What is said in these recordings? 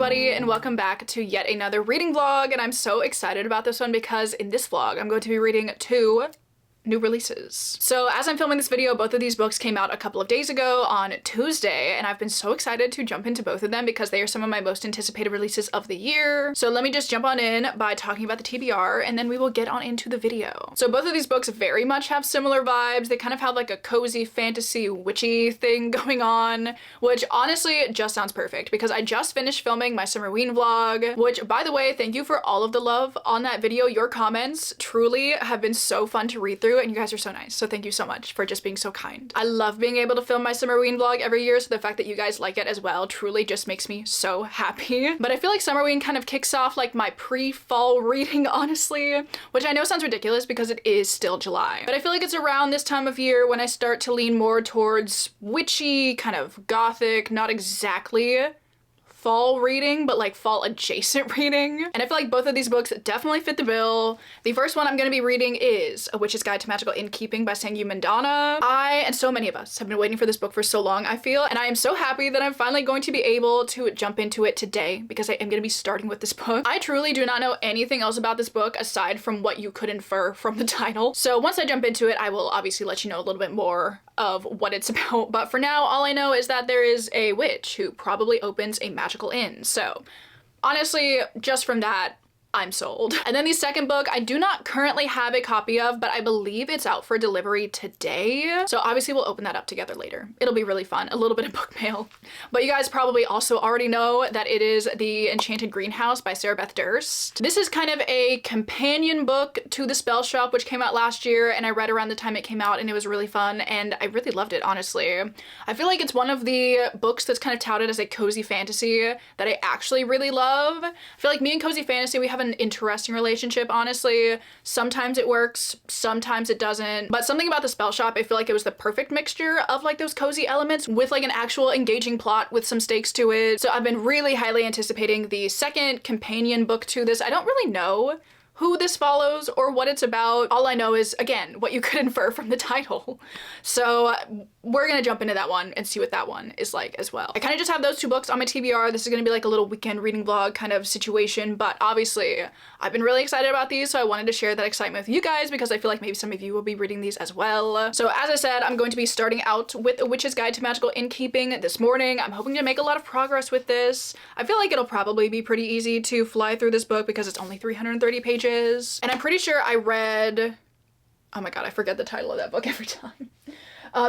everybody, and welcome back to yet another reading vlog. And I'm so excited about this one because in this vlog I'm going to be reading two new releases. So as I'm filming this video, both of these books came out a couple of days ago on Tuesday, and I've been so excited to jump into both of them because they are some of my most anticipated releases of the year. So let me just jump on in by talking about the TBR, and then we will get on into the video. So both of these books very much have similar vibes. They kind of have like a cozy fantasy witchy thing going on, which honestly just sounds perfect because I just finished filming my Summerween vlog, which, by the way, thank you for all of the love on that video. Your comments truly have been so fun to read through, and you guys are so nice, so thank you so much for just being so kind. I love being able to film my Summerween vlog every year, so the fact that you guys like it as well truly just makes me so happy. But I feel like Summerween kind of kicks off like my pre-fall reading, honestly, which I know sounds ridiculous because it is still July. But I feel like it's around this time of year when I start to lean more towards witchy, kind of gothic, not exactly fall reading, but like fall adjacent reading. And I feel like both of these books definitely fit the bill. The first one I'm going to be reading is A Witch's Guide to Magical Innkeeping by Sangyu Mandana. I, and so many of us, have been waiting for this book for so long, I feel, and I am so happy that I'm finally going to be able to jump into it today because I am going to be starting with this book. I truly do not know anything else about this book aside from what you could infer from the title. So once I jump into it, I will obviously let you know a little bit more of what it's about. But for now, all I know is that there is a witch who probably opens a magical inn. So honestly, just from that, I'm sold. And then the second book I do not currently have a copy of, but I believe it's out for delivery today. So obviously we'll open that up together later. It'll be really fun. A little bit of book mail. But you guys probably also already know that it is The Enchanted Greenhouse by Sarah Beth Durst. This is kind of a companion book to The Spell Shop, which came out last year, and I read around the time it came out, and it was really fun, and I really loved it, honestly. I feel like it's one of the books that's kind of touted as a cozy fantasy that I actually really love. I feel like me and cozy fantasy, we have an interesting relationship, honestly. Sometimes it works, sometimes it doesn't, but something about The Spell Shop, I feel like it was the perfect mixture of like those cozy elements with like an actual engaging plot with some stakes to it. So I've been really highly anticipating the second companion book to this. I don't really know who this follows or what it's about. All I know is, again, what you could infer from the title. So we're gonna jump into that one and see what that one is like as well. I kind of just have those two books on my TBR. This is gonna be like a little weekend reading vlog kind of situation, but obviously I've been really excited about these, so I wanted to share that excitement with you guys because I feel like maybe some of you will be reading these as well. So as I said, I'm going to be starting out with A Witch's Guide to Magical Innkeeping this morning. I'm hoping to make a lot of progress with this. I feel like it'll probably be pretty easy to fly through this book because it's only 330 pages. And I'm pretty sure I read, oh my god, I forget the title of that book every time.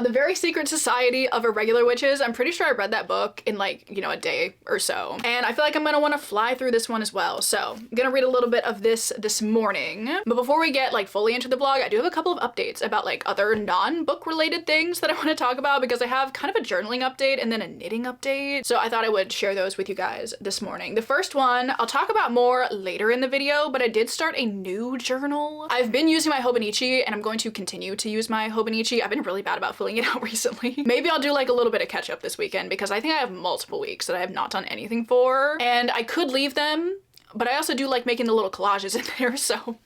The Very Secret Society of Irregular Witches. I'm pretty sure I read that book in like, you know, a day or so. And I feel like I'm gonna want to fly through this one as well. So I'm gonna read a little bit of this morning. But before we get like fully into the vlog, I do have a couple of updates about like other non-book related things that I want to talk about because I have kind of a journaling update and then a knitting update. So I thought I would share those with you guys this morning. The first one I'll talk about more later in the video, but I did start a new journal. I've been using my Hobonichi and I'm going to continue to use my Hobonichi. I've been really bad about filling it out recently. Maybe I'll do like a little bit of catch up this weekend because I think I have multiple weeks that I have not done anything for, and I could leave them, but I also do like making the little collages in there, so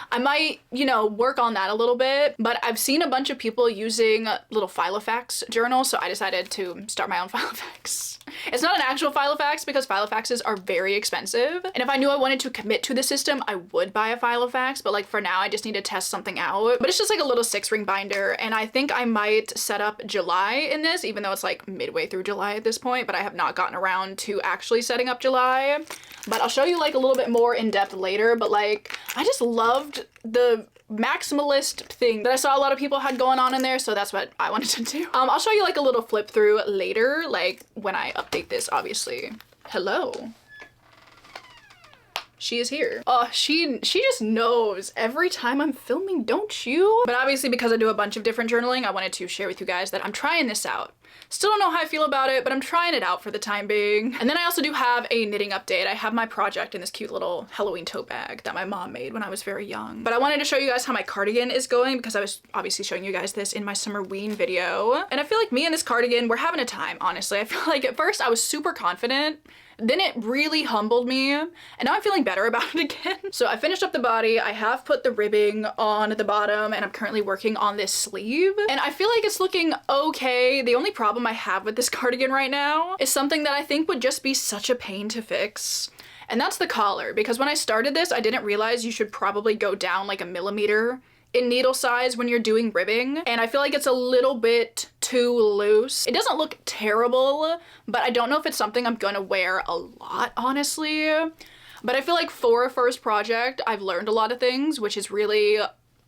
I might, you know, work on that a little bit. But I've seen a bunch of people using little Filofax journals, so I decided to start my own Filofax. It's not an actual Filofax because Filofaxes are very expensive, and if I knew I wanted to commit to the system, I would buy a Filofax, but like for now I just need to test something out. But it's just like a little 6-ring binder, and I think I might set up July in this, even though it's like midway through July at this point, but I have not gotten around to actually setting up July. But I'll show you like a little bit more in depth later, but like I just loved the maximalist thing that I saw a lot of people had going on in there, so that's what I wanted to do. I'll show you like a little flip through later, like when I update this, obviously. Hello. She is here. Oh, she just knows every time I'm filming, don't you? But obviously because I do a bunch of different journaling, I wanted to share with you guys that I'm trying this out. Still don't know how I feel about it, but I'm trying it out for the time being. And then I also do have a knitting update. I have my project in this cute little Halloween tote bag that my mom made when I was very young. But I wanted to show you guys how my cardigan is going because I was obviously showing you guys this in my Summerween video. And I feel like me and this cardigan, we're having a time, honestly. I feel like at first I was super confident then it really humbled me, and now I'm feeling better about it again. So I finished up the body, I have put the ribbing on the bottom, and I'm currently working on this sleeve, and I feel like it's looking okay. The only problem I have with this cardigan right now is something that I think would just be such a pain to fix. And that's the collar, because when I started this, I didn't realize you should probably go down like a millimeter in needle size when you're doing ribbing, and I feel like it's a little bit too loose. It doesn't look terrible, but I don't know if it's something I'm gonna wear a lot, honestly. But I feel like for a first project, I've learned a lot of things, which is really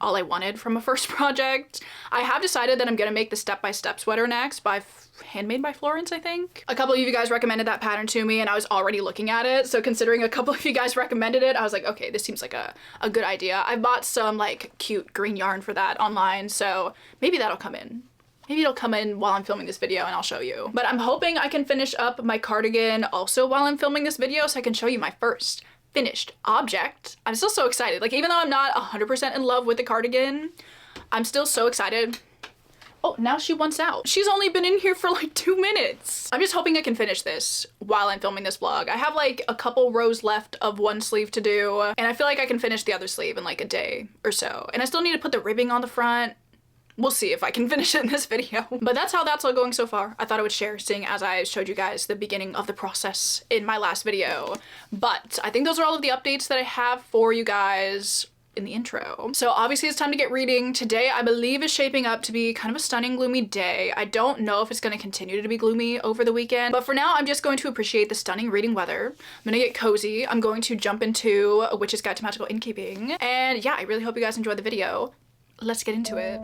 all I wanted from a first project. I have decided that I'm gonna make the step-by-step sweater next by Handmade by Florence, I think. A couple of you guys recommended that pattern to me, and I was already looking at it, so considering a couple of you guys recommended it, I was like, okay, this seems like a good idea. I bought some like cute green yarn for that online, so maybe that'll come in. Maybe it'll come in while I'm filming this video and I'll show you. But I'm hoping I can finish up my cardigan also while I'm filming this video so I can show you my first finished object. I'm still so excited. Like, even though I'm not 100% in love with the cardigan, I'm still so excited. Oh, now she wants out. She's only been in here for like 2 minutes. I'm just hoping I can finish this while I'm filming this vlog. I have like a couple rows left of one sleeve to do, and I feel like I can finish the other sleeve in like a day or so. And I still need to put the ribbing on the front. We'll see if I can finish it in this video. But that's how that's all going so far. I thought I would share, seeing as I showed you guys the beginning of the process in my last video. But I think those are all of the updates that I have for you guys in the intro. So obviously it's time to get reading. Today I believe is shaping up to be kind of a stunning gloomy day. I don't know if it's going to continue to be gloomy over the weekend, but for now I'm just going to appreciate the stunning reading weather. I'm gonna get cozy. I'm going to jump into A Witch's Guide to Magical Innkeeping, and yeah, I really hope you guys enjoyed the video. Let's get into it.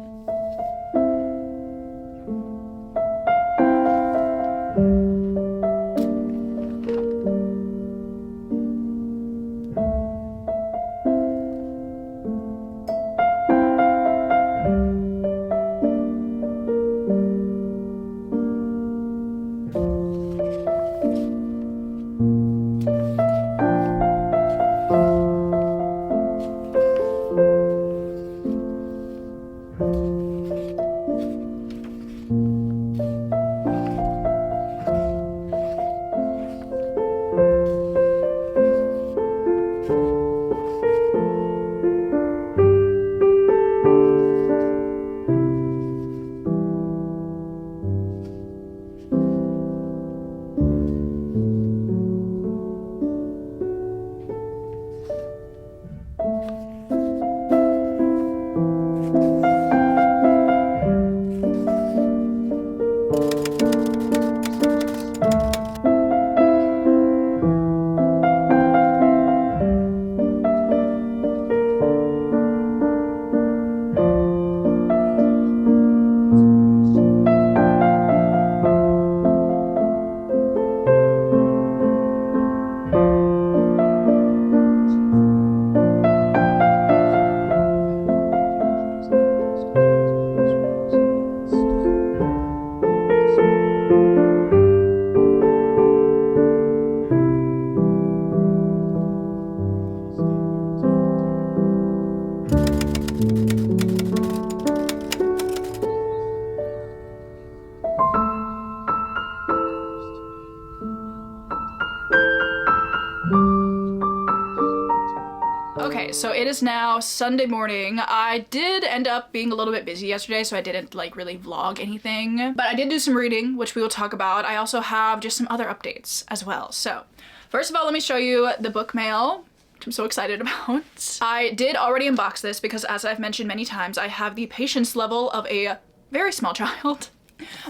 Okay, so it is now Sunday morning. I did end up being a little bit busy yesterday, so I didn't like really vlog anything, but I did do some reading, which we will talk about. I also have just some other updates as well. So first of all, let me show you the book mail, which I'm so excited about. I did already unbox this because, as I've mentioned many times, I have the patience level of a very small child.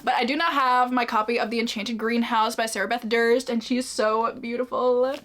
But I do not have my copy of The Enchanted Greenhouse by Sarah Beth Durst, and she is so beautiful.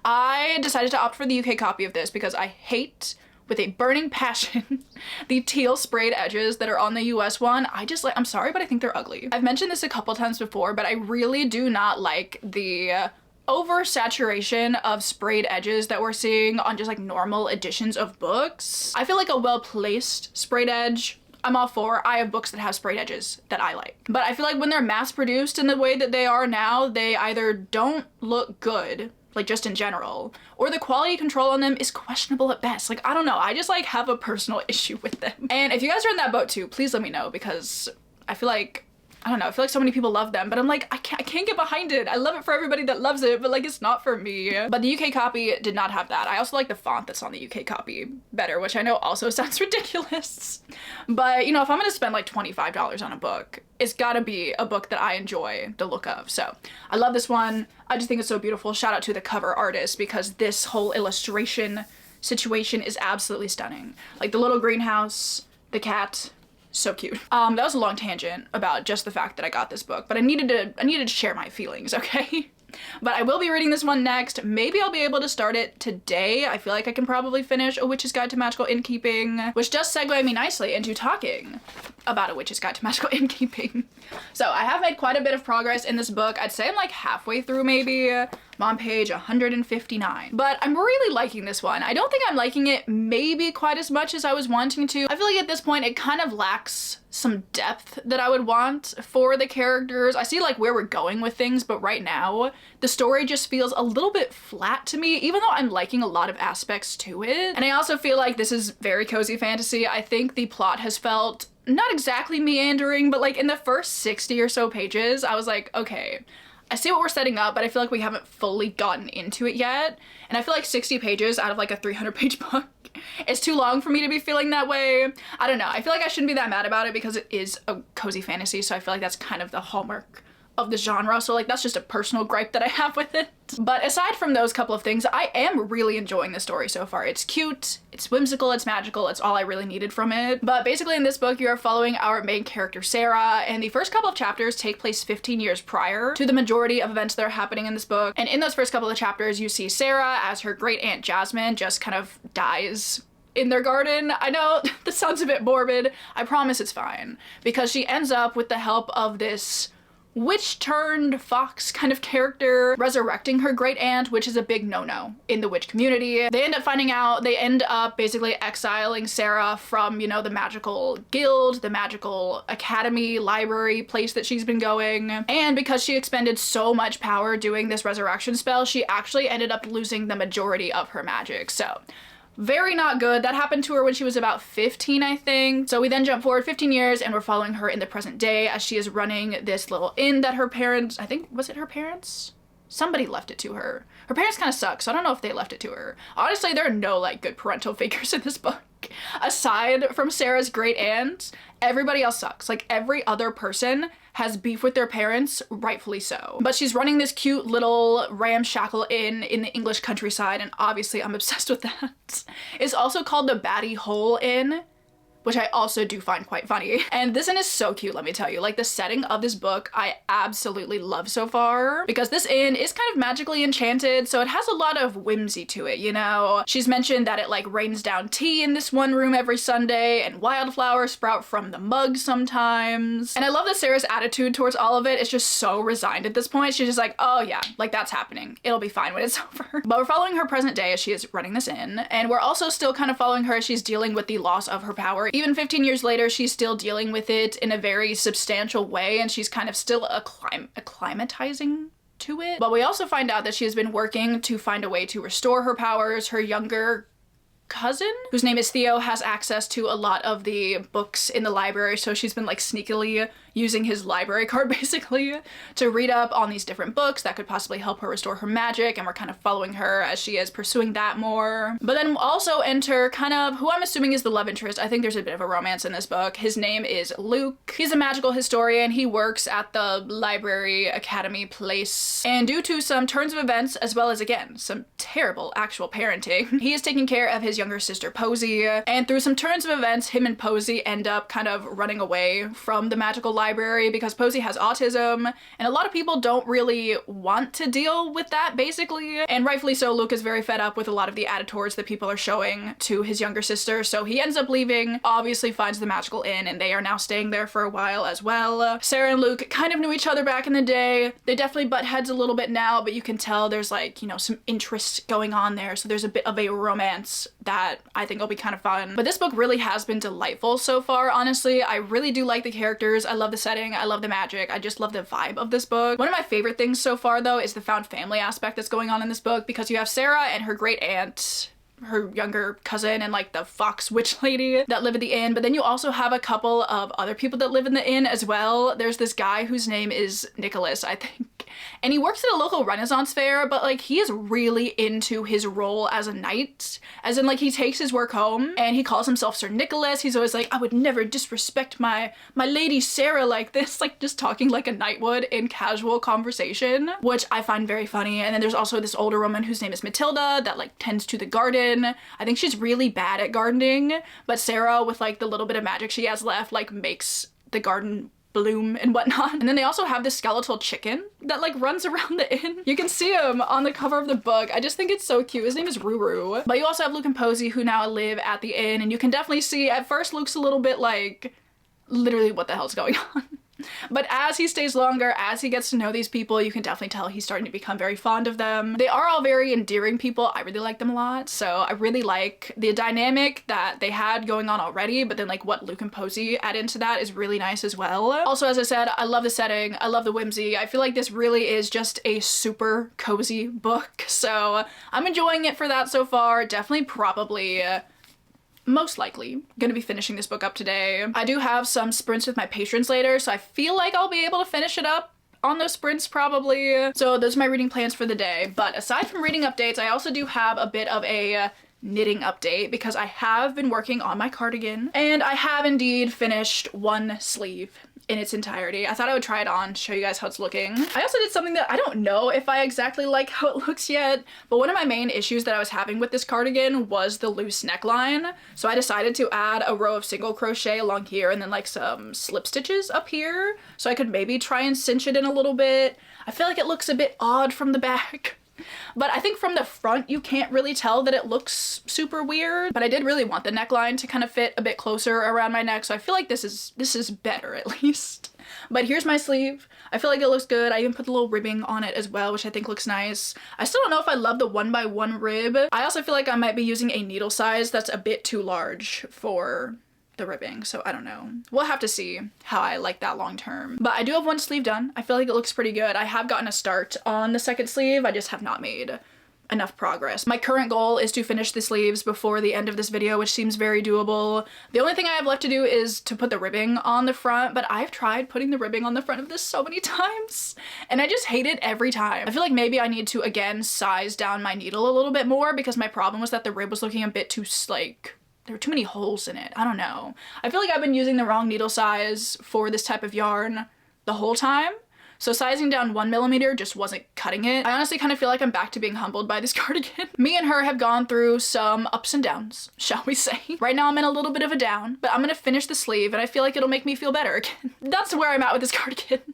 I decided to opt for the UK copy of this because I hate, with a burning passion, the teal sprayed edges that are on the US one. I'm sorry, but I think they're ugly. I've mentioned this a couple times before, but I really do not like the oversaturation of sprayed edges that we're seeing on just like normal editions of books. I feel like a well-placed sprayed edge, I'm all for. I have books that have sprayed edges that I like. But I feel like when they're mass produced in the way that they are now, they either don't look good, like just in general, or the quality control on them is questionable at best. Like, I don't know, I just like have a personal issue with them. And if you guys are in that boat too, please let me know, because I feel like I don't know, I feel like so many people love them, but I'm like, I can't get behind it. I love it for everybody that loves it, but like it's not for me. But the UK copy did not have that. I also like the font that's on the UK copy better, which I know also sounds ridiculous. But you know, if I'm gonna spend like $25 on a book, it's gotta be a book that I enjoy the look of. So I love this one. I just think it's so beautiful. Shout out to the cover artist because this whole illustration situation is absolutely stunning. Like the little greenhouse, the cat, so cute. That was a long tangent about just the fact that I got this book, but I needed to share my feelings, okay? But I will be reading this one next. Maybe I'll be able to start it today. I feel like I can probably finish A Witch's Guide to Magical Innkeeping, which does segue me nicely into talking about A Witch's Guide to Magical Innkeeping. So I have made quite a bit of progress in this book. I'd say I'm like halfway through maybe. I'm on page 159. But I'm really liking this one. I don't think I'm liking it maybe quite as much as I was wanting to. I feel like at this point it kind of lacks some depth that I would want for the characters. I see like where we're going with things, but right now the story just feels a little bit flat to me, even though I'm liking a lot of aspects to it. And I also feel like this is very cozy fantasy. I think the plot has felt not exactly meandering, but like in the first 60 or so pages, I was like, okay, I see what we're setting up, but I feel like we haven't fully gotten into it yet. And I feel like 60 pages out of like a 300-page book is too long for me to be feeling that way. I don't know. I feel like I shouldn't be that mad about it because it is a cozy fantasy, so I feel like that's kind of the hallmark of the genre, so like that's just a personal gripe that I have with it. But aside from those couple of things, I am really enjoying the story so far. It's cute, it's whimsical, it's magical, it's all I really needed from it. But basically in this book, you are following our main character, Sarah, and the first couple of chapters take place 15 years prior to the majority of events that are happening in this book. And in those first couple of chapters, you see Sarah as her great aunt Jasmine just kind of dies in their garden. I know this sounds a bit morbid. I promise it's fine. Because she ends up with the help of this witch-turned-fox kind of character resurrecting her great aunt, which is a big no-no in the witch community. They end up finding out, they end up basically exiling Sarah from, you know, the magical guild, the magical academy, library place that she's been going. And because she expended so much power doing this resurrection spell, she actually ended up losing the majority of her magic. So very not good. That happened to her when she was about 15, I think. So we then jump forward 15 years and we're following her in the present day as she is running this little inn that her parents, I think, was it her parents? Somebody left it to her. Her parents kind of suck, so I don't know if they left it to her. Honestly, there are no like good parental figures in this book. Aside from Sarah's great aunt, everybody else sucks. Like every other person has beef with their parents, rightfully so. But she's running this cute little ramshackle inn in the English countryside, and obviously I'm obsessed with that. It's also called the Batty Hole Inn, which I also do find quite funny. And this inn is so cute, let me tell you. Like the setting of this book, I absolutely love so far because this inn is kind of magically enchanted, so it has a lot of whimsy to it, you know? She's mentioned that it like rains down tea in this one room every Sunday and wildflowers sprout from the mug sometimes. And I love that Sarah's attitude towards all of it is just so resigned at this point. She's just like, oh yeah, like that's happening. It'll be fine when it's over. But we're following her present day as she is running this inn, and we're also still kind of following her as she's dealing with the loss of her power. Even 15 years later, she's still dealing with it in a very substantial way, and she's kind of still acclimatizing to it. But we also find out that she has been working to find a way to restore her powers. Her younger cousin, whose name is Theo, has access to a lot of the books in the library, so she's been like sneakily using his library card basically to read up on these different books that could possibly help her restore her magic, and we're kind of following her as she is pursuing that more. But then we'll also enter kind of who I'm assuming is the love interest. I think there's a bit of a romance in this book. His name is Luke. He's a magical historian. He works at the library academy place, and due to some turns of events as well as, again, some terrible actual parenting, he is taking care of his younger sister Posey, and through some turns of events, him and Posey end up kind of running away from the magical library because Posey has autism, and a lot of people don't really want to deal with that basically, and rightfully so. Luke is very fed up with a lot of the attitudes that people are showing to his younger sister, so he ends up leaving, obviously finds the magical inn, and they are now staying there for a while as well. Sarah and Luke kind of knew each other back in the day. They definitely butt heads a little bit now, but you can tell there's like, you know, some interest going on there, so there's a bit of a romance that I think will be kind of fun. But this book really has been delightful so far, honestly. I really do like the characters. I love the setting. I love the magic. I just love the vibe of this book. One of my favorite things so far, though, is the found family aspect that's going on in this book, because you have Sarah and her great aunt her younger cousin and like the fox witch lady that live at the inn. But then you also have a couple of other people that live in the inn as well. There's this guy whose name is Nicholas, I think. And he works at a local Renaissance fair, but like he is really into his role as a knight. As in like he takes his work home and he calls himself Sir Nicholas. He's always like, I would never disrespect my lady Sarah like this, like just talking like a knight would in casual conversation, which I find very funny. And then there's also this older woman whose name is Matilda that like tends to the garden. I think she's really bad at gardening, but Sarah, with like the little bit of magic she has left, like makes the garden bloom and whatnot. And then they also have this skeletal chicken that like runs around the inn. You can see him on the cover of the book. I just think it's so cute. His name is Ruru. But you also have Luke and Posey, who now live at the inn, and you can definitely see at first Luke's a little bit like, literally what the hell's going on? But as he stays longer, as he gets to know these people, you can definitely tell he's starting to become very fond of them. They are all very endearing people. I really like them a lot. So I really like the dynamic that they had going on already, but then like what Luke and Posey add into that is really nice as well. Also, as I said, I love the setting. I love the whimsy. I feel like this really is just a super cozy book. So I'm enjoying it for that so far. Definitely probably most likely gonna be finishing this book up today. I do have some sprints with my patrons later, so I feel like I'll be able to finish it up on those sprints probably. So those are my reading plans for the day. But aside from reading updates, I also do have a bit of a knitting update because I have been working on my cardigan and I have indeed finished one sleeve in its entirety. I thought I would try it on, show you guys how it's looking. I also did something that I don't know if I exactly like how it looks yet, but one of my main issues that I was having with this cardigan was the loose neckline. So I decided to add a row of single crochet along here and then like some slip stitches up here so I could maybe try and cinch it in a little bit. I feel like it looks a bit odd from the back. But I think from the front you can't really tell that it looks super weird, but I did really want the neckline to kind of fit a bit closer around my neck, so I feel like this is better at least. But here's my sleeve. I feel like it looks good. I even put the little ribbing on it as well, which I think looks nice. I still don't know if I love the 1x1 rib. I also feel like I might be using a needle size that's a bit too large for the ribbing, so I don't know. We'll have to see how I like that long term. But I do have one sleeve done. I feel like it looks pretty good. I have gotten a start on the second sleeve. I just have not made enough progress. My current goal is to finish the sleeves before the end of this video, which seems very doable. The only thing I have left to do is to put the ribbing on the front, but I've tried putting the ribbing on the front of this so many times and I just hate it every time. I feel like maybe I need to again size down my needle a little bit more because my problem was that the rib was looking a bit too like, there were too many holes in it. I don't know. I feel like I've been using the wrong needle size for this type of yarn the whole time. So sizing down 1mm just wasn't cutting it. I honestly kind of feel like I'm back to being humbled by this cardigan. Me and her have gone through some ups and downs, shall we say. Right now I'm in a little bit of a down, but I'm gonna finish the sleeve and I feel like it'll make me feel better again. That's where I'm at with this cardigan.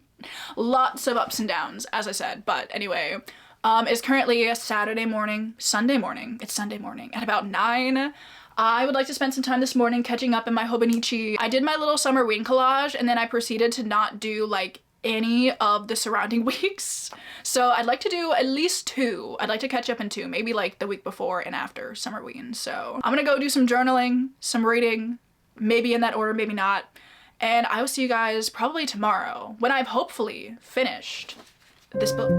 Lots of ups and downs, as I said, but anyway. It's currently a Sunday morning. It's Sunday morning at about 9. I would like to spend some time this morning catching up in my Hobonichi. I did my little summer wing collage and then I proceeded to not do like any of the surrounding weeks. So I'd like to do at least 2. I'd like to catch up in 2, maybe like the week before and after summer ween. So I'm gonna go do some journaling, some reading, maybe in that order, maybe not. And I will see you guys probably tomorrow when I've hopefully finished this book.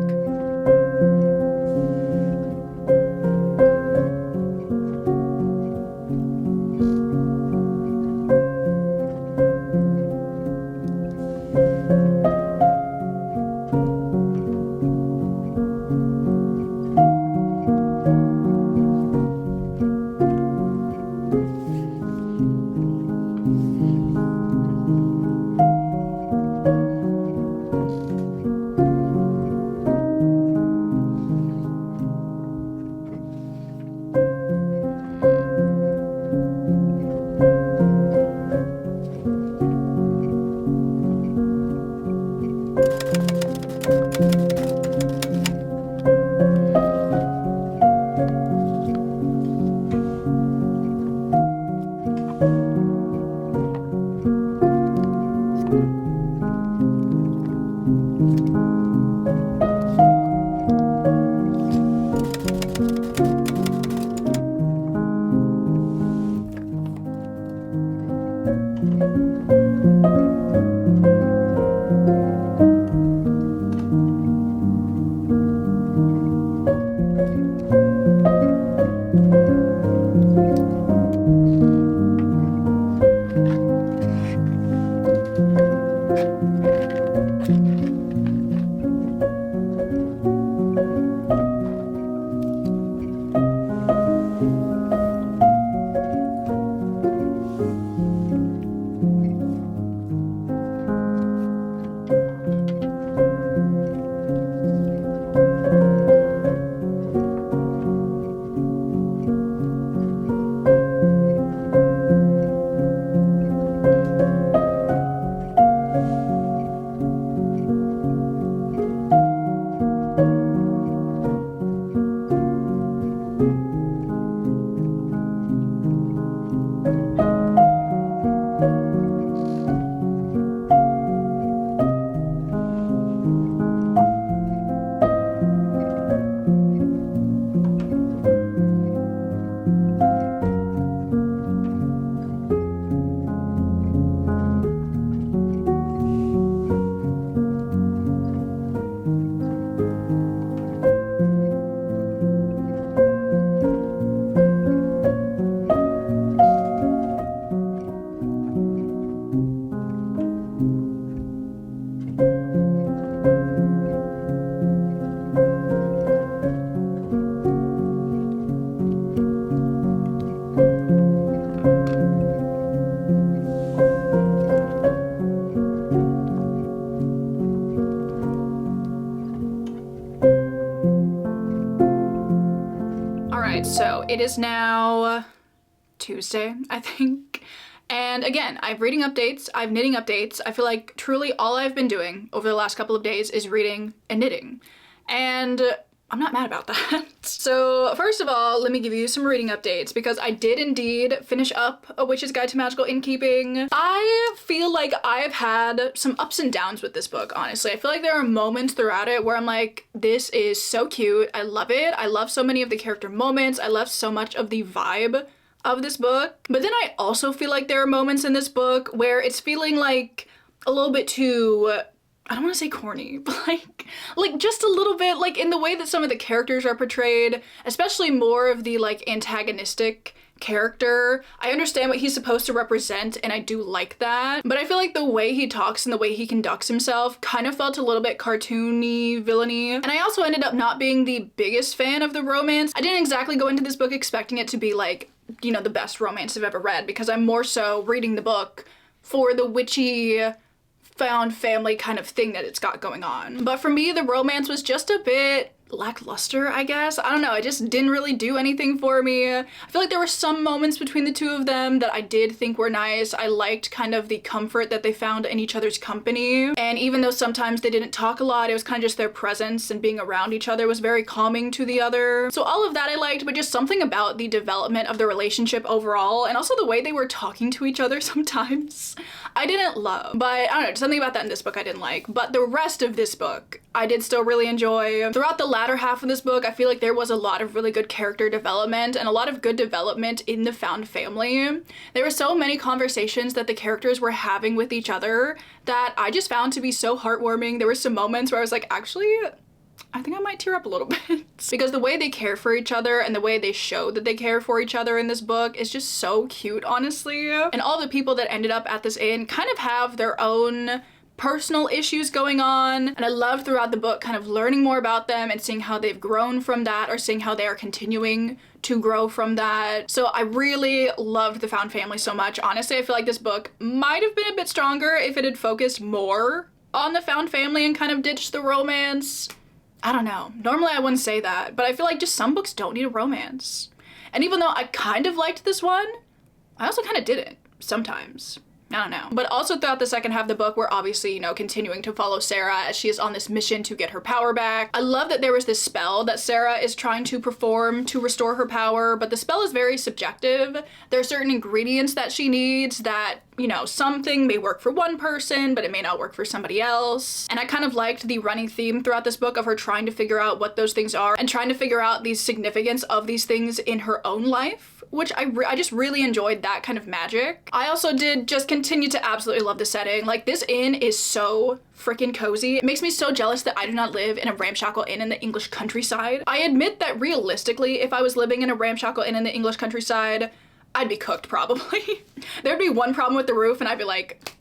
So it is now Tuesday, I think. And again, I have reading updates, I have knitting updates. I feel like truly all I've been doing over the last couple of days is reading and knitting. And I'm not mad about that. So first of all, let me give you some reading updates because I did indeed finish up A Witch's Guide to Magical Innkeeping. I feel like I've had some ups and downs with this book, honestly. I feel like there are moments throughout it where I'm like, this is so cute. I love it. I love so many of the character moments. I love so much of the vibe of this book. But then I also feel like there are moments in this book where it's feeling like a little bit too, I don't want to say corny, but like just a little bit, like in the way that some of the characters are portrayed, especially more of the like antagonistic character. I understand what he's supposed to represent and I do like that, but I feel like the way he talks and the way he conducts himself kind of felt a little bit cartoony, villainy. And I also ended up not being the biggest fan of the romance. I didn't exactly go into this book expecting it to be like, you know, the best romance I've ever read, because I'm more so reading the book for the witchy found family kind of thing that it's got going on. But for me, the romance was just a bit lackluster, I guess. I don't know, it just didn't really do anything for me. I feel like there were some moments between the two of them that I did think were nice. I liked kind of the comfort that they found in each other's company. And even though sometimes they didn't talk a lot, it was kind of just their presence and being around each other was very calming to the other. So all of that I liked, but just something about the development of the relationship overall, and also the way they were talking to each other sometimes, I didn't love. But I don't know, something about that in this book I didn't like. But the rest of this book, I did still really enjoy. Throughout the latter half of this book, I feel like there was a lot of really good character development and a lot of good development in the found family. There were so many conversations that the characters were having with each other that I just found to be so heartwarming. There were some moments where I was like, actually, I think I might tear up a little bit. Because the way they care for each other and the way they show that they care for each other in this book is just so cute, honestly. And all the people that ended up at this inn kind of have their own personal issues going on, and I love throughout the book kind of learning more about them and seeing how they've grown from that, or seeing how they are continuing to grow from that. So I really loved the found family so much. Honestly, I feel like this book might have been a bit stronger if it had focused more on the found family and kind of ditched the romance. I don't know. Normally I wouldn't say that, but I feel like just some books don't need a romance. And even though I kind of liked this one, I also kind of didn't sometimes. I don't know. But also throughout the second half of the book, we're obviously, you know, continuing to follow Sarah as she is on this mission to get her power back. I love that there was this spell that Sarah is trying to perform to restore her power, but the spell is very subjective. There are certain ingredients that she needs that, you know, something may work for one person, but it may not work for somebody else. And I kind of liked the running theme throughout this book of her trying to figure out what those things are and trying to figure out the significance of these things in her own life, which I just really enjoyed that kind of magic. I also did just continue to absolutely love the setting. Like, this inn is so freaking cozy. It makes me so jealous that I do not live in a ramshackle inn in the English countryside. I admit that realistically, if I was living in a ramshackle inn in the English countryside, I'd be cooked probably. There'd be one problem with the roof and I'd be like,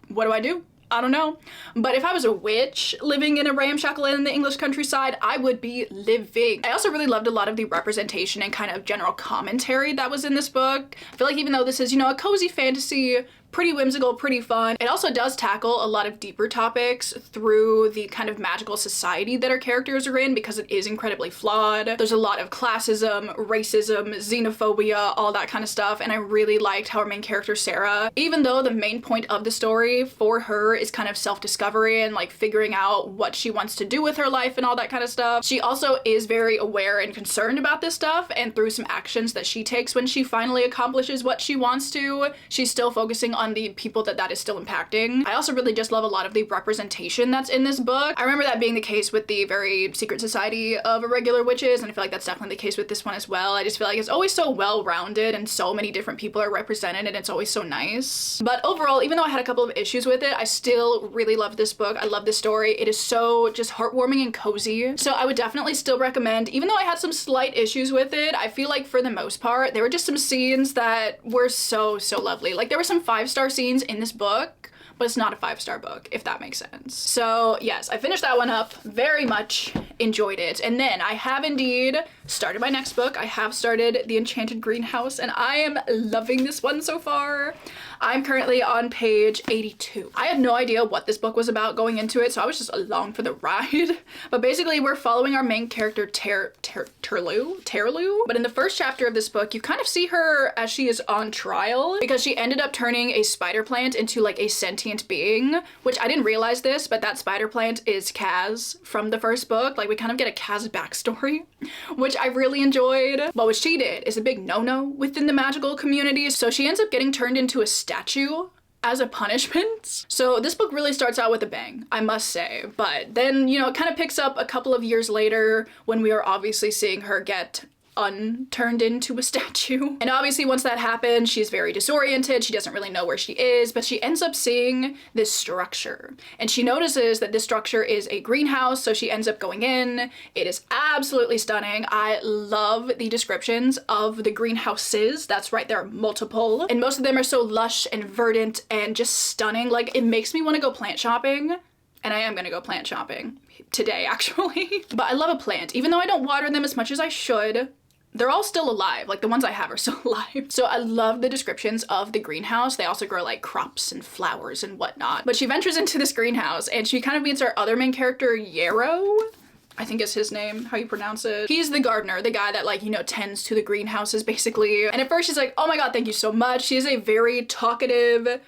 what do I do? I don't know. But if I was a witch living in a ramshackle inn in the English countryside, I would be living. I also really loved a lot of the representation and kind of general commentary that was in this book. I feel like even though this is, you know, a cozy fantasy, pretty whimsical, pretty fun, it also does tackle a lot of deeper topics through the kind of magical society that our characters are in, because it is incredibly flawed. There's a lot of classism, racism, xenophobia, all that kind of stuff, and I really liked how our main character, Sarah, even though the main point of the story for her is kind of self-discovery and like figuring out what she wants to do with her life and all that kind of stuff, she also is very aware and concerned about this stuff, and through some actions that she takes when she finally accomplishes what she wants to, she's still focusing on the people that is still impacting. I also really just love a lot of the representation that's in this book. I remember that being the case with the very secret society of irregular witches, and I feel like that's definitely the case with this one as well. I just feel like it's always so well-rounded and so many different people are represented, and it's always so nice. But overall, even though I had a couple of issues with it, I still really loved this book. I love this story. It is so just heartwarming and cozy. So I would definitely still recommend, even though I had some slight issues with it, I feel like for the most part, there were just some scenes that were so lovely. Like, there were some 5-star scenes in this book, but it's not a 5-star book, if that makes sense. So yes, I finished that one up. Very much enjoyed it. And then I have indeed started my next book. I have started The Enchanted Greenhouse, and I am loving this one so far. I'm currently on page 82. I had no idea what this book was about going into it, so I was just along for the ride. But basically, we're following our main character, Terlu. But in the first chapter of this book, you kind of see her as she is on trial because she ended up turning a spider plant into like a sentient being, which I didn't realize this, but that spider plant is Kaz from the first book. Like, we kind of get a Kaz backstory, which I really enjoyed. But what she did is a big no-no within the magical community, so she ends up getting turned into a statue as a punishment. So this book really starts out with a bang, I must say. But then, you know, it kind of picks up a couple of years later when we are obviously seeing her get unturned into a statue. And obviously once that happens, she's very disoriented. She doesn't really know where she is, but she ends up seeing this structure. And she notices that this structure is a greenhouse, so she ends up going in. It is absolutely stunning. I love the descriptions of the greenhouses. That's right, there are multiple. And most of them are so lush and verdant and just stunning. Like, it makes me want to go plant shopping. And I am gonna go plant shopping today, actually. But I love a plant. Even though I don't water them as much as I should, they're all still alive. Like, the ones I have are still alive. So I love the descriptions of the greenhouse. They also grow like crops and flowers and whatnot. But she ventures into this greenhouse and she kind of meets our other main character, Yarrow. I think is his name, how you pronounce it. He's the gardener, the guy that, like, you know, tends to the greenhouses basically. And at first she's like, oh my god, thank you so much. She is a very talkative,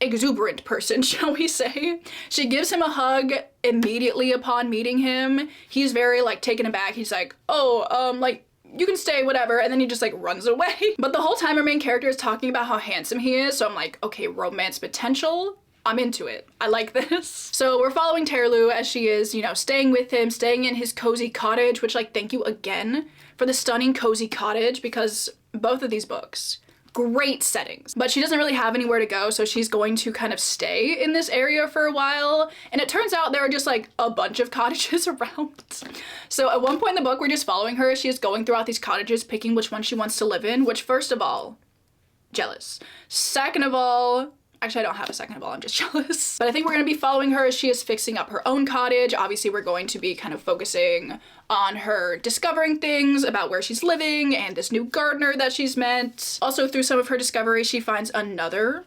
exuberant person, shall we say. She gives him a hug immediately upon meeting him. He's very like taken aback. He's like, oh, like, you can stay, whatever, and then he just like runs away. But the whole time our main character is talking about how handsome he is, so I'm like, okay, romance potential. I'm into it. I like this. So we're following Terlu as she is, you know, staying with him, staying in his cozy cottage, which, like, thank you again for the stunning cozy cottage, because both of these books, great settings. But she doesn't really have anywhere to go, so she's going to kind of stay in this area for a while. And it turns out there are just like a bunch of cottages around. So at one point in the book, we're just following her. She is going throughout these cottages, picking which one she wants to live in, which, first of all, jealous. Second of all, actually, I don't have a second of all, I'm just jealous. But I think we're gonna be following her as she is fixing up her own cottage. Obviously, we're going to be kind of focusing on her discovering things about where she's living and this new gardener that she's met. Also, through some of her discovery, she finds another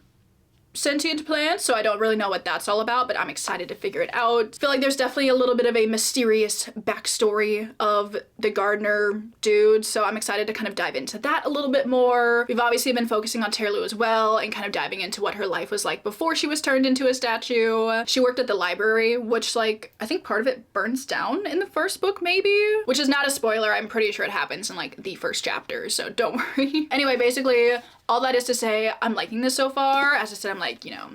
sentient plant, so I don't really know what that's all about, but I'm excited to figure it out. I feel like there's definitely a little bit of a mysterious backstory of the gardener dude, so I'm excited to kind of dive into that a little bit more. We've obviously been focusing on Terlu as well and kind of diving into what her life was like before she was turned into a statue. She worked at the library, which, like, I think part of it burns down in the first book, maybe? Which is not a spoiler, I'm pretty sure it happens in like the first chapter, so don't worry. Anyway, basically, all that is to say, I'm liking this so far. As I said, I'm like, you know,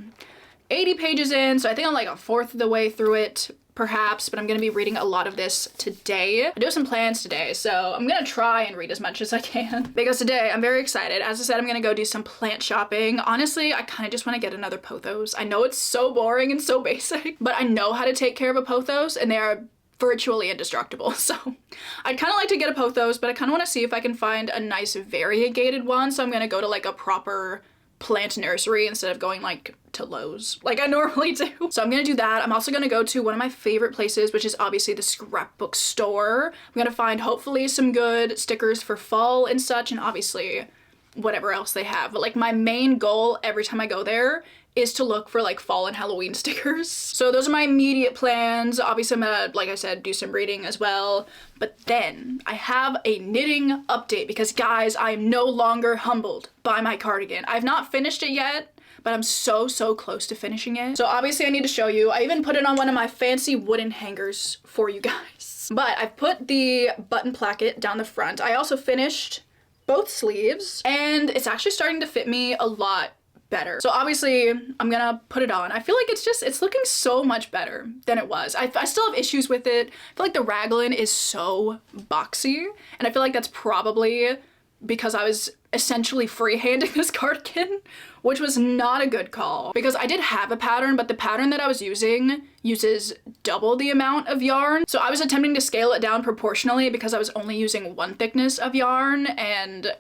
80 pages in, so I think I'm like a fourth of the way through it, perhaps, but I'm gonna be reading a lot of this today. I do have some plans today, so I'm gonna try and read as much as I can. Because today, I'm very excited. As I said, I'm gonna go do some plant shopping. Honestly, I kind of just want to get another pothos. I know it's so boring and so basic, but I know how to take care of a pothos, and they are virtually indestructible. So I'd kind of like to get a pothos, but I kind of want to see if I can find a nice variegated one. So I'm going to go to like a proper plant nursery instead of going like to Lowe's like I normally do. So I'm going to do that. I'm also going to go to one of my favorite places, which is obviously the scrapbook store. I'm going to find hopefully some good stickers for fall and such, and obviously whatever else they have. But like my main goal every time I go there is to look for like fall and Halloween stickers. So those are my immediate plans. Obviously I'm gonna, like I said, do some reading as well. But then I have a knitting update because, guys, I am no longer humbled by my cardigan. I've not finished it yet, but I'm so close to finishing it. So obviously I need to show you. I even put it on one of my fancy wooden hangers for you guys. But I've put the button placket down the front. I also finished both sleeves, and it's actually starting to fit me a lot better. So obviously I'm gonna put it on. I feel like it's looking so much better than it was. I still have issues with it. I feel like the raglan is so boxy, and I feel like that's probably because I was essentially freehanding this cardigan, which was not a good call because I did have a pattern, but the pattern that I was using uses double the amount of yarn. So I was attempting to scale it down proportionally because I was only using one thickness of yarn, and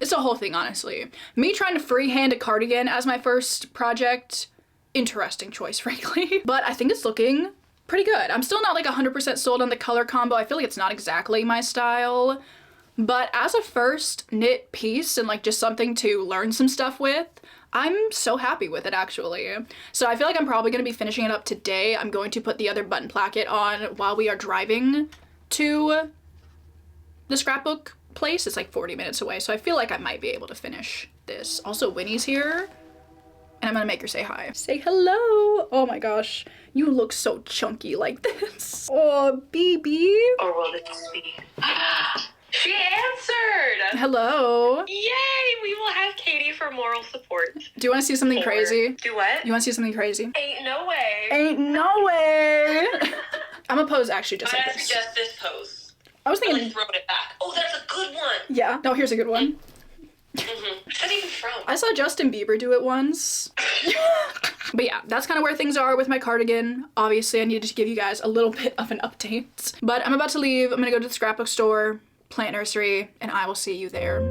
it's a whole thing, honestly. Me trying to freehand a cardigan as my first project, interesting choice, frankly. But I think it's looking pretty good. I'm still not like 100% sold on the color combo. I feel like it's not exactly my style, but as a first knit piece and like just something to learn some stuff with, I'm so happy with it actually. So I feel like I'm probably gonna be finishing it up today. I'm going to put the other button placket on while we are driving to the scrapbook place. It's like 40 minutes away, so I feel like I might be able to finish this. Also, Winnie's here, and I'm gonna make her say hi. Say hello! Oh my gosh, you look so chunky like this. Oh, BB. Or will this be? She answered! Hello. Yay! We will have Katie for moral support. Do you want to see something crazy? Do what? You want to see something crazy? Ain't no way. Ain't no way! I'm gonna pose actually just like I this. suggest this pose. I was thinking... Really throw it back. Oh, that's a good one! Yeah. No, here's a good one. Where's that even from? I saw Justin Bieber do it once. But yeah, that's kind of where things are with my cardigan. Obviously, I needed to give you guys a little bit of an update. But I'm about to leave. I'm gonna go to the scrapbook store, plant nursery, and I will see you there.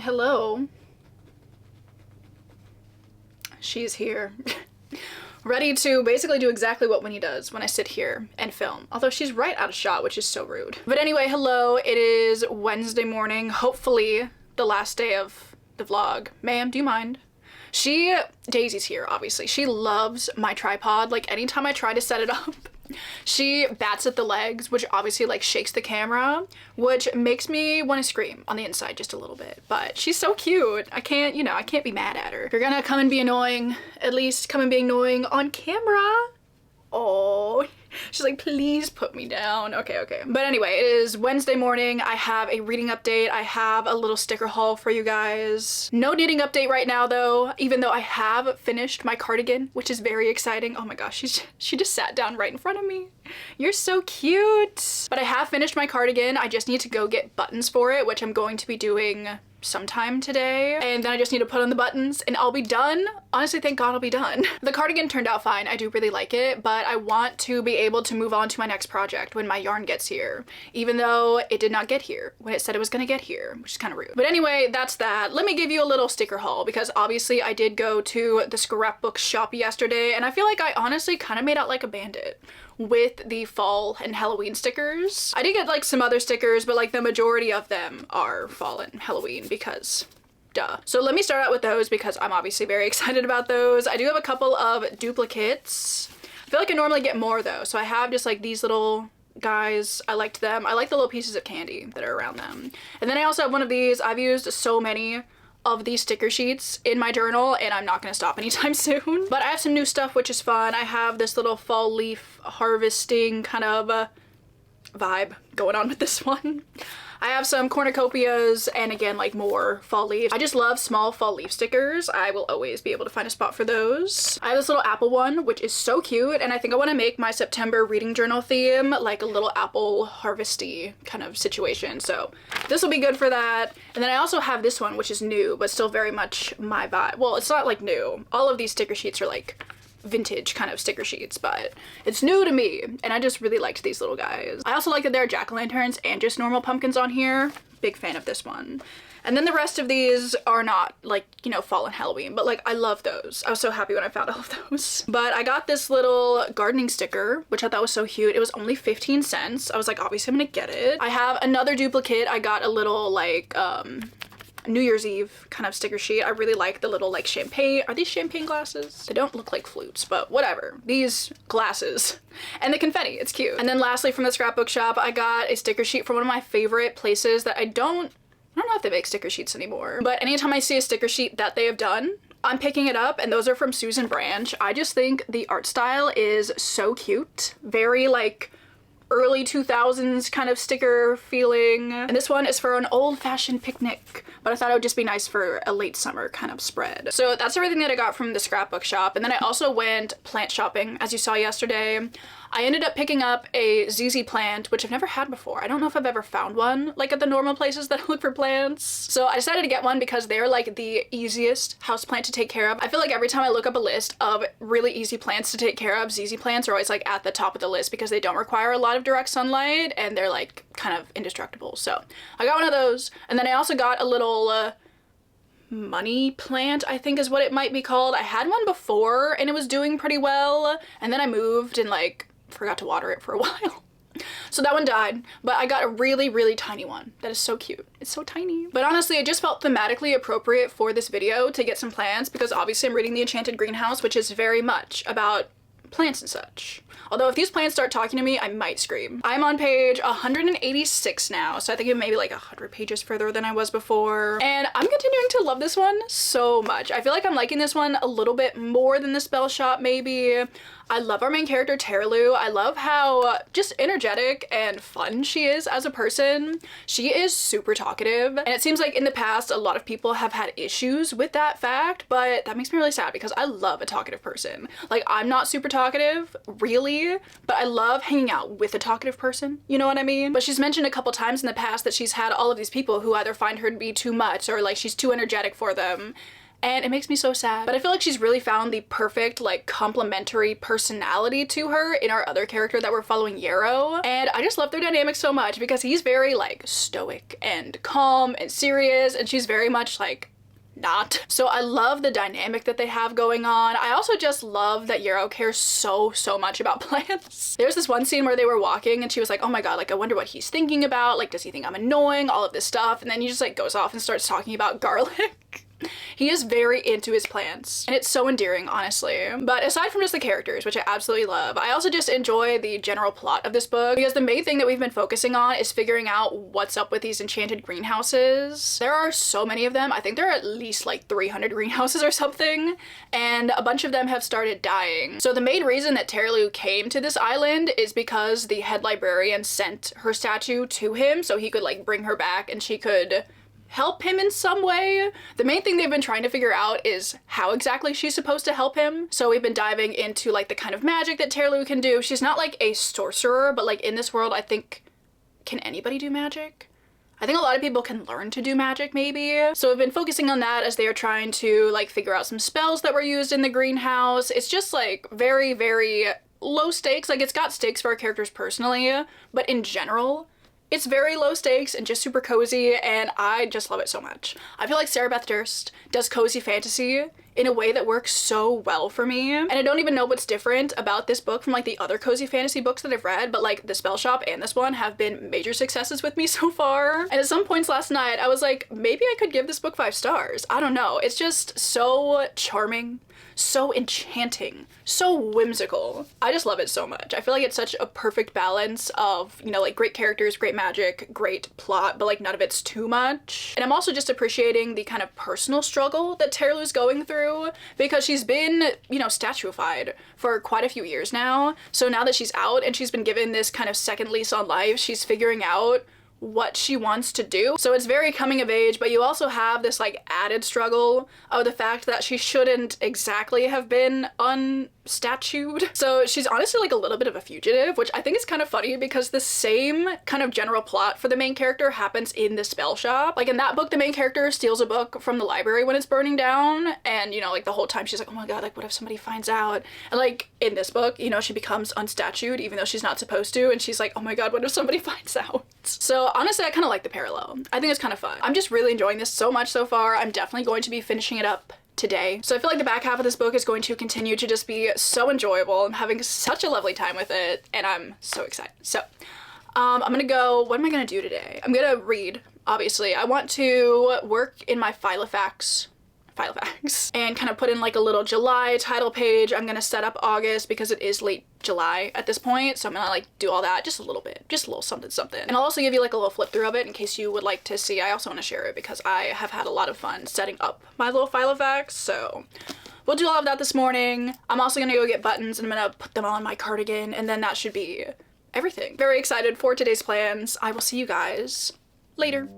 Hello. She's here. Ready to basically do exactly what Winnie does when I sit here and film. Although she's right out of shot, which is so rude. But anyway, hello. It is Wednesday morning. Hopefully the last day of the vlog. Ma'am, do you mind? Daisy's here, obviously. She loves my tripod. Like, anytime I try to set it up, she bats at the legs, which obviously like shakes the camera, which makes me want to scream on the inside just a little bit. But she's so cute. I can't, I can't be mad at her. If you're gonna come and be annoying, at least come and be annoying on camera. Oh, she's like, please put me down. Okay. But anyway, it is Wednesday morning. I have a reading update. I have a little sticker haul for you guys. No knitting update right now though, even though I have finished my cardigan, which is very exciting. Oh my gosh, she just sat down right in front of me. You're so cute. But I have finished my cardigan. I just need to go get buttons for it, which I'm going to be doing sometime today, and then I just need to put on the buttons and I'll be done. Honestly, thank God I'll be done. The cardigan turned out fine. I do really like it, but I want to be able to move on to my next project when my yarn gets here, even though it did not get here when it said it was gonna get here, which is kind of rude. But anyway, that's that. Let me give you a little sticker haul, because obviously I did go to the scrapbook shop yesterday, and I feel like I honestly kind of made out like a bandit with the fall and Halloween stickers. I did get like some other stickers, but like the majority of them are fall and Halloween because duh. So let me start out with those because I'm obviously very excited about those. I do have a couple of duplicates. I feel like I normally get more though. So I have just like these little guys. I liked them. I like the little pieces of candy that are around them. And then I also have one of these. I've used so many of these sticker sheets in my journal and I'm not gonna stop anytime soon. But I have some new stuff, which is fun. I have this little fall leaf harvesting kind of vibe going on with this one. I have some cornucopias and again, like more fall leaves. I just love small fall leaf stickers. I will always be able to find a spot for those. I have this little apple one, which is so cute. And I think I want to make my September reading journal theme like a little apple harvesty kind of situation. So this will be good for that. And then I also have this one, which is new, but still very much my vibe. Well, it's not like new. All of these sticker sheets are like vintage kind of sticker sheets, but it's new to me and I just really liked these little guys. I also like that there are jack-o'-lanterns and just normal pumpkins on here. Big fan of this one. And then the rest of these are not like, you know, fall and Halloween, but like I love those. I was so happy when I found all of those. But I got this little gardening sticker, which I thought was so cute. It was only 15 cents. I was like, obviously I'm gonna get it. I have another duplicate. I got a little like New Year's Eve kind of sticker sheet. I really like the little like champagne. Are these champagne glasses? They don't look like flutes, but whatever. These glasses. And the confetti, it's cute. And then lastly from the scrapbook shop, I got a sticker sheet from one of my favorite places that I don't know if they make sticker sheets anymore, but anytime I see a sticker sheet that they have done, I'm picking it up, and those are from Susan Branch. I just think the art style is so cute. Very like early 2000s kind of sticker feeling. And this one is for an old-fashioned picnic, but I thought it would just be nice for a late summer kind of spread. So that's everything that I got from the scrapbook shop. And then I also went plant shopping, as you saw yesterday. I ended up picking up a ZZ plant, which I've never had before. I don't know if I've ever found one, like at the normal places that I look for plants. So I decided to get one because they're like the easiest houseplant to take care of. I feel like every time I look up a list of really easy plants to take care of, ZZ plants are always like at the top of the list because they don't require a lot of direct sunlight and they're like kind of indestructible. So I got one of those. And then I also got a little money plant, I think is what it might be called. I had one before and it was doing pretty well. And then I moved and like forgot to water it for a while. So that one died, but I got a really, really tiny one that is so cute. It's so tiny. But honestly, it just felt thematically appropriate for this video to get some plants because obviously I'm reading The Enchanted Greenhouse, which is very much about plants and such. Although if these plants start talking to me, I might scream. I'm on page 186 now, so I think it may be like 100 pages further than I was before. And I'm continuing to love this one so much. I feel like I'm liking this one a little bit more than the spell shop maybe. I love our main character, Terelu. I love how just energetic and fun she is as a person. She is super talkative, and it seems like in the past a lot of people have had issues with that fact, but that makes me really sad because I love a talkative person. Like, I'm not super talkative, really, but I love hanging out with a talkative person, you know what I mean? But she's mentioned a couple times in the past that she's had all of these people who either find her to be too much or like she's too energetic for them. And it makes me so sad. But I feel like she's really found the perfect, like, complementary personality to her in our other character that we're following, Yarrow. And I just love their dynamic so much because he's very, like, stoic and calm and serious, and she's very much, like, not. So I love the dynamic that they have going on. I also just love that Yarrow cares so much about plants. There's this one scene where they were walking and she was like, oh my god, like I wonder what he's thinking about, like does he think I'm annoying, all of this stuff, and then he just like goes off and starts talking about garlic. He is very into his plants, and it's so endearing, honestly. But aside from just the characters, which I absolutely love, I also just enjoy the general plot of this book because the main thing that we've been focusing on is figuring out what's up with these enchanted greenhouses. There are so many of them. I think there are at least like 300 greenhouses or something, and a bunch of them have started dying. So the main reason that Terelu came to this island is because the head librarian sent her statue to him so he could like bring her back and she could help him in some way. The main thing they've been trying to figure out is how exactly she's supposed to help him. So we've been diving into like the kind of magic that Terelu can do. She's not like a sorcerer, but like in this world, I think, can anybody do magic? I think a lot of people can learn to do magic maybe. So I've been focusing on that as they are trying to like figure out some spells that were used in the greenhouse. It's just like very, very low stakes. Like it's got stakes for our characters personally, but in general, it's very low stakes and just super cozy, and I just love it so much. I feel like Sarah Beth Durst does cozy fantasy in a way that works so well for me. And I don't even know what's different about this book from like the other cozy fantasy books that I've read, but like The Spell Shop and this one have been major successes with me so far. And at some points last night, I was like, maybe I could give this book 5 stars. I don't know. It's just so charming, so enchanting, so whimsical. I just love it so much. I feel like it's such a perfect balance of, you know, like great characters, great magic, great plot, but like none of it's too much. And I'm also just appreciating the kind of personal struggle that Terlu's going through, because she's been, you know, statuified for quite a few years now. So now that she's out and she's been given this kind of second lease on life, she's figuring out what she wants to do. So it's very coming of age, but you also have this like added struggle of the fact that she shouldn't exactly have been unstatued. So she's honestly like a little bit of a fugitive, which I think is kind of funny because the same kind of general plot for the main character happens in The Spell Shop. Like in that book, the main character steals a book from the library when it's burning down, and you know, like the whole time she's like, oh my god, like what if somebody finds out? And like in this book, you know, she becomes unstatued even though she's not supposed to, and she's like, oh my god, what if somebody finds out? So honestly, I kind of like the parallel. I think it's kind of fun. I'm just really enjoying this so much so far. I'm definitely going to be finishing it up today. So I feel like the back half of this book is going to continue to just be so enjoyable. I'm having such a lovely time with it, and I'm so excited. So I'm gonna go, what am I gonna do today? I'm gonna read, obviously. I want to work in my Filofax and kind of put in like a little July title page. I'm gonna set up August because it is late July at this point, so I'm gonna like do all that just a little bit, just a little something something. And I'll also give you like a little flip through of it in case you would like to see. I also want to share it because I have had a lot of fun setting up my little Filofax, so we'll do all of that this morning. I'm also gonna go get buttons and I'm gonna put them on my cardigan, and then that should be everything. Very excited for today's plans. I will see you guys later.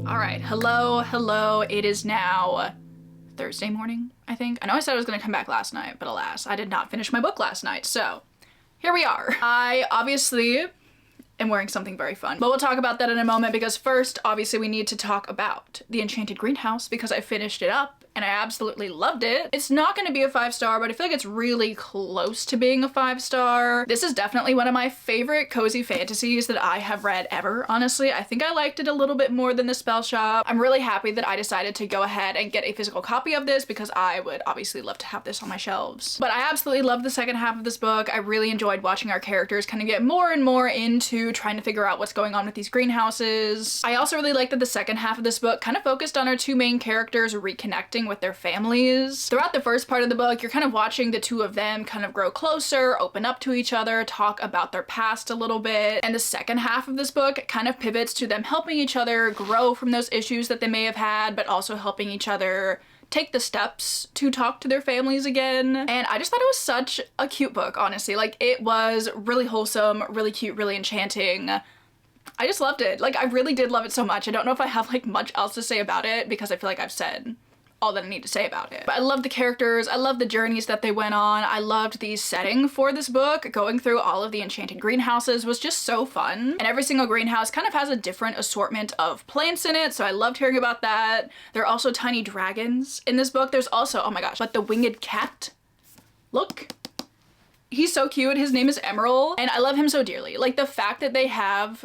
Alright, hello, it is now Thursday morning, I think. I know I said I was gonna come back last night, but alas, I did not finish my book last night, so here we are. I obviously am wearing something very fun, but we'll talk about that in a moment because first, obviously, we need to talk about The Enchanted Greenhouse because I finished it up and I absolutely loved it. It's not gonna be a 5-star, but I feel like it's really close to being a 5-star. This is definitely one of my favorite cozy fantasies that I have read ever, honestly. I think I liked it a little bit more than The Spell Shop. I'm really happy that I decided to go ahead and get a physical copy of this because I would obviously love to have this on my shelves. But I absolutely loved the second half of this book. I really enjoyed watching our characters kind of get more and more into trying to figure out what's going on with these greenhouses. I also really liked that the second half of this book kind of focused on our two main characters reconnecting with their families. Throughout the first part of the book, you're kind of watching the two of them kind of grow closer, open up to each other, talk about their past a little bit. And the second half of this book kind of pivots to them helping each other grow from those issues that they may have had, but also helping each other take the steps to talk to their families again. And I just thought it was such a cute book, honestly. Like, it was really wholesome, really cute, really enchanting. I just loved it. Like, I really did love it so much. I don't know if I have like much else to say about it because I feel like I've said all that I need to say about it. But I love the characters, I love the journeys that they went on, I loved the setting for this book. Going through all of the enchanted greenhouses was just so fun. And every single greenhouse kind of has a different assortment of plants in it, so I loved hearing about that. There are also tiny dragons in this book. There's also, oh my gosh, but the winged cat. Look. He's so cute. His name is Emerald, and I love him so dearly. Like, the fact that they have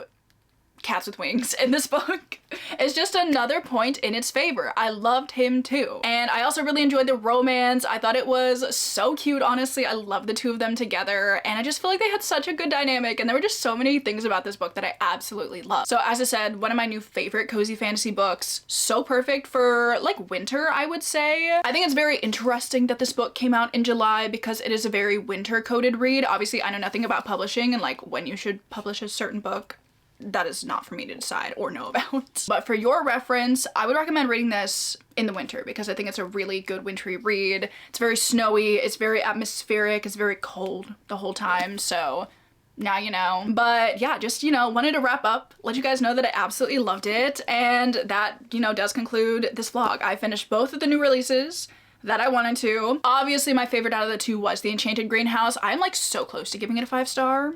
cats with wings in this book is just another point in its favor. I loved him too. And I also really enjoyed the romance. I thought it was so cute, honestly. I love the two of them together, and I just feel like they had such a good dynamic, and there were just so many things about this book that I absolutely love. So as I said, one of my new favorite cozy fantasy books. So perfect for like winter, I would say. I think it's very interesting that this book came out in July because it is a very winter coded read. Obviously, I know nothing about publishing and like when you should publish a certain book. That is not for me to decide or know about. But for your reference, I would recommend reading this in the winter because I think it's a really good wintry read. It's very snowy, it's very atmospheric, it's very cold the whole time, so now you know. But yeah, just, you know, wanted to wrap up, let you guys know that I absolutely loved it, and that, you know, does conclude this vlog. I finished both of the new releases that I wanted to. Obviously, my favorite out of the two was The Enchanted Greenhouse. I'm like so close to giving it a 5-star.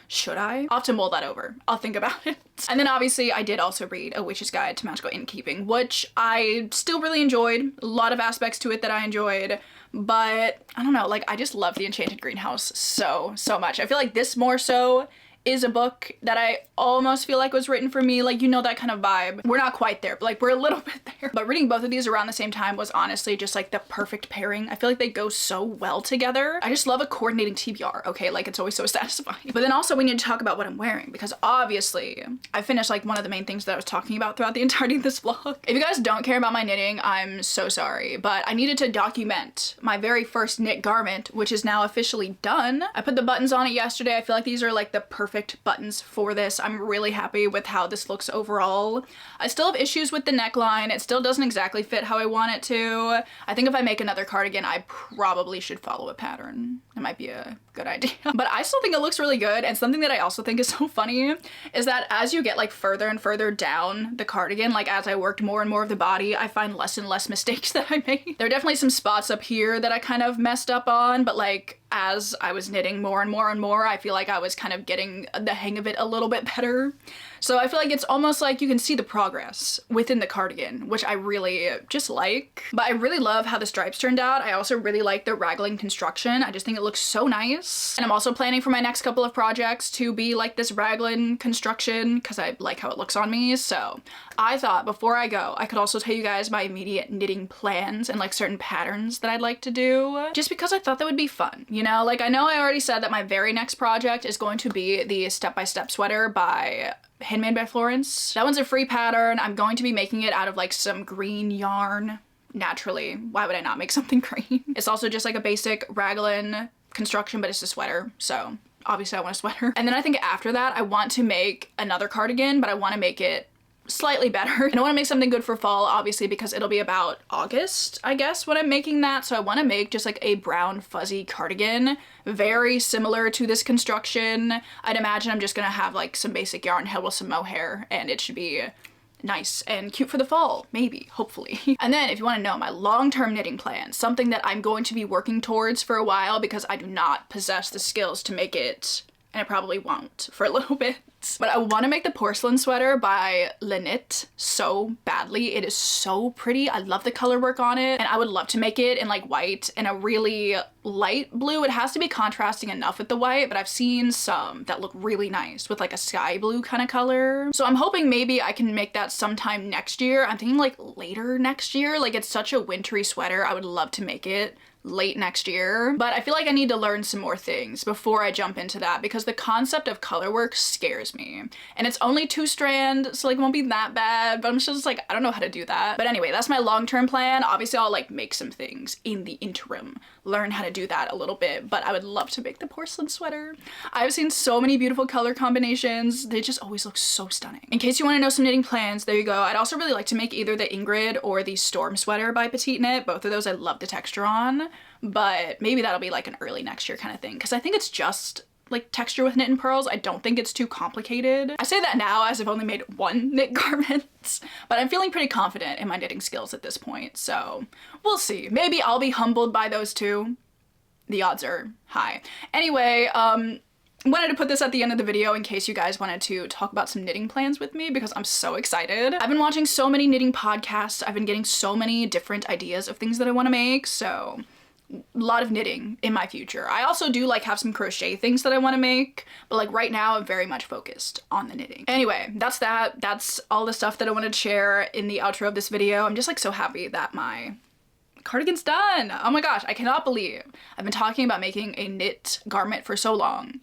Should I? I'll have to mull that over. I'll think about it. And then obviously I did also read A Witch's Guide to Magical Innkeeping, which I still really enjoyed. A lot of aspects to it that I enjoyed, but I don't know, like I just love The Enchanted Greenhouse so much. I feel like this more so is a book that I almost feel like was written for me, like, you know, that kind of vibe. We're not quite there, but like we're a little bit there. But reading both of these around the same time was honestly just like the perfect pairing. I feel like they go so well together. I just love a coordinating TBR, okay? Like it's always so satisfying. But then also we need to talk about what I'm wearing because obviously I finished like one of the main things that I was talking about throughout the entirety of this vlog. If you guys don't care about my knitting, I'm so sorry, but I needed to document my very first knit garment, which is now officially done. I put the buttons on it yesterday. I feel like these are like the perfect buttons for this. I'm really happy with how this looks overall. I still have issues with the neckline. It still doesn't exactly fit how I want it to. I think if I make another cardigan, I probably should follow a pattern. It might be a good idea. But I still think it looks really good, and something that I also think is so funny is that as you get like further and further down the cardigan, like as I worked more and more of the body, I find less and less mistakes that I made. There are definitely some spots up here that I kind of messed up on, but like as I was knitting more and more and more, I feel like I was kind of getting the hang of it a little bit better. So I feel like it's almost like you can see the progress within the cardigan, which I really just like. But I really love how the stripes turned out. I also really like the raglan construction. I just think it looks so nice. And I'm also planning for my next couple of projects to be like this raglan construction because I like how it looks on me. So I thought before I go, I could also tell you guys my immediate knitting plans and like certain patterns that I'd like to do, just because I thought that would be fun. You know, like I know I already said that my very next project is going to be the step-by-step sweater by Handmade by Florence. That one's a free pattern. I'm going to be making it out of like some green yarn. Naturally, why would I not make something green? It's also just like a basic raglan construction, but it's a sweater, so obviously I want a sweater. And then I think after that I want to make another cardigan, but I want to make it slightly better. And I want to make something good for fall, obviously, because it'll be about August, I guess, when I'm making that. So I want to make just like a brown fuzzy cardigan, very similar to this construction. I'd imagine I'm just gonna have like some basic yarn held with some mohair, and it should be nice and cute for the fall, maybe, hopefully. And then if you want to know my long-term knitting plan, something that I'm going to be working towards for a while because I do not possess the skills to make it, and I probably won't for a little bit. But I want to make the porcelain sweater by Lynette so badly. It is so pretty. I love the color work on it, and I would love to make it in like white and a really light blue. It has to be contrasting enough with the white, but I've seen some that look really nice with like a sky blue kind of color. So I'm hoping maybe I can make that sometime next year. I'm thinking like later next year. Like it's such a wintry sweater. I would love to make it late next year, but I feel like I need to learn some more things before I jump into that because the concept of color work scares me. And it's only 2-strand, so like it won't be that bad, but I'm just like, I don't know how to do that. But anyway, that's my long-term plan. Obviously I'll like make some things in the interim, learn how to do that a little bit, but I would love to make the porcelain sweater. I've seen so many beautiful color combinations. They just always look so stunning. In case you want to know some knitting plans, there you go. I'd also really like to make either the Ingrid or the Storm sweater by Petite Knit. Both of those I love the texture on, but maybe that'll be like an early next year kind of thing because I think it's just like texture with knit and pearls. I don't think it's too complicated. I say that now as I've only made one knit garment, but I'm feeling pretty confident in my knitting skills at this point, so we'll see. Maybe I'll be humbled by those two. The odds are high. Anyway, wanted to put this at the end of the video in case you guys wanted to talk about some knitting plans with me because I'm so excited. I've been watching so many knitting podcasts. I've been getting so many different ideas of things that I want to make, so lot of knitting in my future. I also do like have some crochet things that I want to make, but like right now I'm very much focused on the knitting. Anyway, that's that. That's all the stuff that I wanted to share in the outro of this video. I'm just like so happy that my cardigan's done. Oh my gosh, I cannot believe I've been talking about making a knit garment for so long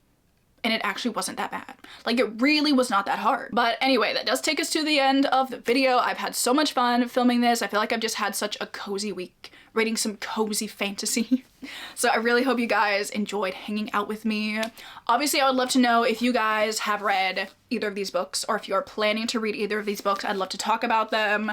and it actually wasn't that bad. Like, it really was not that hard. But anyway, that does take us to the end of the video. I've had so much fun filming this. I feel like I've just had such a cozy week reading some cozy fantasy. So I really hope you guys enjoyed hanging out with me. Obviously, I would love to know if you guys have read either of these books or if you are planning to read either of these books. I'd love to talk about them.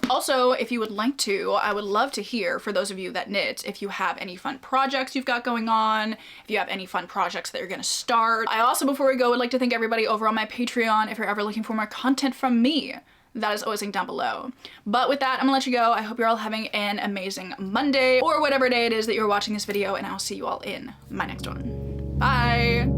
Also, if you would like to, I would love to hear, for those of you that knit, if you have any fun projects you've got going on, if you have any fun projects that you're gonna start. I also, before we go, would like to thank everybody over on my Patreon if you're ever looking for more content from me. That is always linked down below. But with that, I'm gonna let you go. I hope you're all having an amazing Monday or whatever day it is that you're watching this video, and I'll see you all in my next one. Bye!